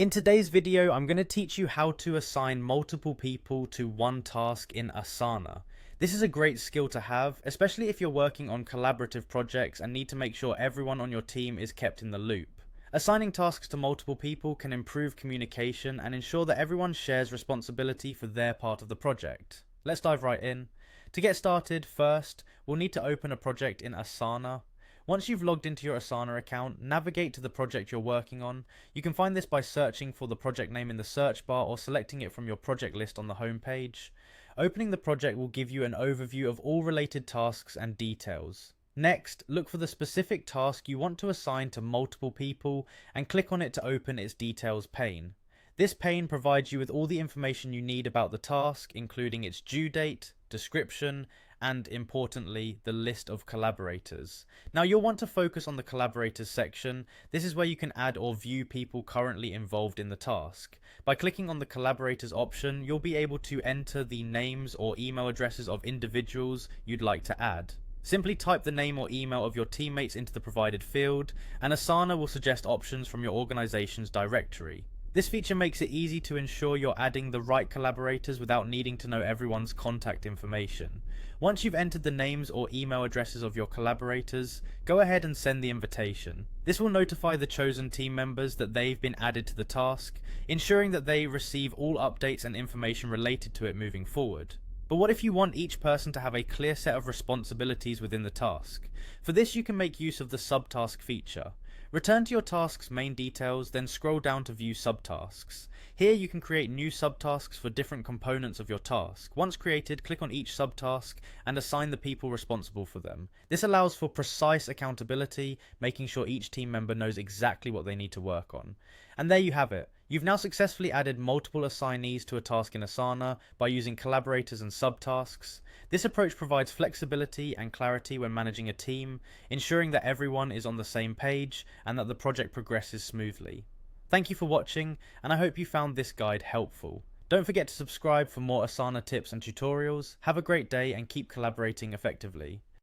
In today's video, I'm going to teach you how to assign multiple people to one task in Asana. This is a great skill to have, especially if you're working on collaborative projects and need to make sure everyone on your team is kept in the loop. Assigning tasks to multiple people can improve communication and ensure that everyone shares responsibility for their part of the project. Let's dive right in. To get started, first, we'll need to open a project in Asana. Once you've logged into your Asana account, navigate to the project you're working on. You can find this by searching for the project name in the search bar or selecting it from your project list on the home page. Opening the project will give you an overview of all related tasks and details. Next, look for the specific task you want to assign to multiple people and click on it to open its details pane. This pane provides you with all the information you need about the task, including its due date, description, and importantly, the list of collaborators. Now you'll want to focus on the collaborators section. This is where you can add or view people currently involved in the task. By clicking on the collaborators option, you'll be able to enter the names or email addresses of individuals you'd like to add. Simply type the name or email of your teammates into the provided field, and Asana will suggest options from your organization's directory. This feature makes it easy to ensure you're adding the right collaborators without needing to know everyone's contact information. Once you've entered the names or email addresses of your collaborators, go ahead and send the invitation. This will notify the chosen team members that they've been added to the task, ensuring that they receive all updates and information related to it moving forward. But what if you want each person to have a clear set of responsibilities within the task? For this, you can make use of the subtask feature. Return to your task's main details, then scroll down to view subtasks. Here you can create new subtasks for different components of your task. Once created, click on each subtask and assign the people responsible for them. This allows for precise accountability, making sure each team member knows exactly what they need to work on. And there you have it. You've now successfully added multiple assignees to a task in Asana by using collaborators and subtasks. This approach provides flexibility and clarity when managing a team, ensuring that everyone is on the same page and that the project progresses smoothly. Thank you for watching, and I hope you found this guide helpful. Don't forget to subscribe for more Asana tips and tutorials. Have a great day and keep collaborating effectively.